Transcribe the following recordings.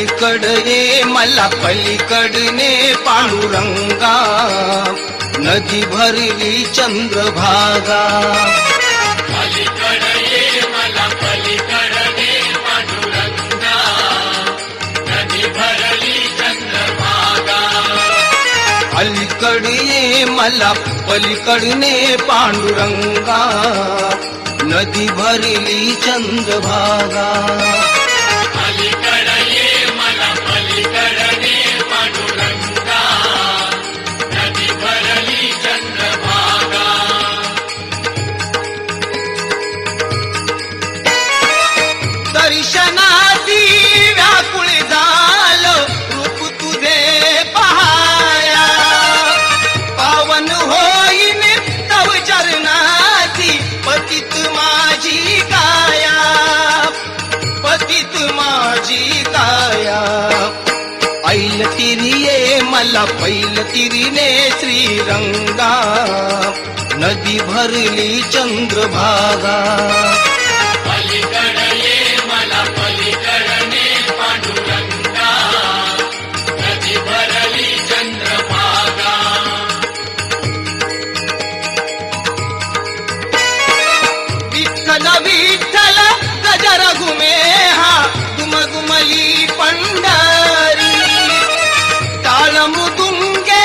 अलीकडे ये मला पलीकडने पांडुरंगा, नदी भरली चंद्रभागा. अलीकडे ये मला पलीकडे पांडुरंगा, नदी भरली चंद्रभागा. अलीकडे ये मला पलीकडने पांडुरंगा, नदी भरली चंद्रभागा. अलीकडे ये मला पलीकडे पांडुरंगा, नदी भरली चंद्रभागा. दर्शनाती व्याकुळ झालो रूप तुझे पहाया, पावन होईन तव चरणाची पतित माझी काया, पतित माझी काया. ऐल तिरिये मला पैल तिरीने श्रीरंगा, नदी भरली चंद्रभागा. अलीकडे ये मला पलीकडे पांडुरंगा, नदी भरली चंद्रभागा. विठ्ठल विठ्ठल गजर घुमेहा, घुमघुमली पंढरी. टाळ मृदुंगे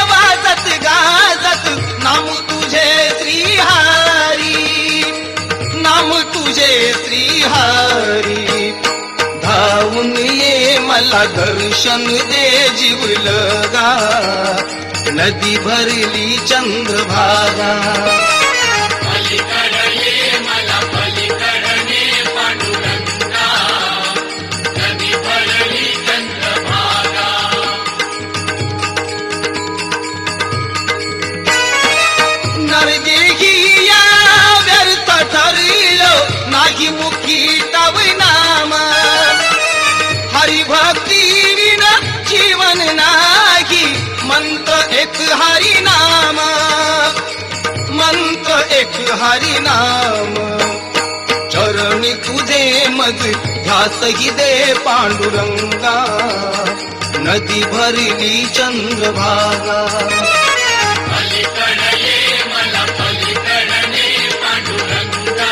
वाजत गाजत नाम तुझे श्रीहरी, नाम तुझे श्रीहरी. धावून ये मला दर्शन दे जीवलगा, नदी भरली चंद्रभागा. अलीकडे ये मला पलीकडे पांडुरंगा, नदी भरली चंद्रभागा. नरदेही या व्यर्थ ठरलो नाही मुखी तव नाम, हरिभक्ती विना जीवन नाही, मंत्र एक हरी नाम, मंत्र एक हरी नाम. चरणी तुझे मज ध्यासही दे पांडुरंगा, नदी भरली चंद्रभागा. अलीकडे ये मला पलीकडे पांडुरंगा,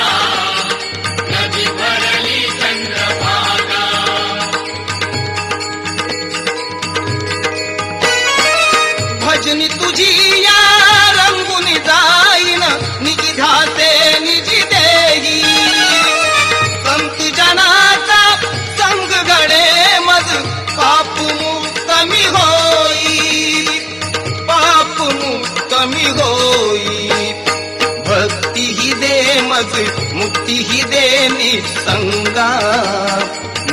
नदी भरली चंद्रभागा. भजनी तुझी या रंगून जाईन, निजी ध्यासे निजी देही. संत जनाचा संग घडे मज, पाप मुक्त मी होई, पाप मुक्त मी होई. भक्ती ही दे मज मुक्ती ही दे निसंगा,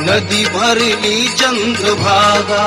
नदी भरली चंद्रभागा.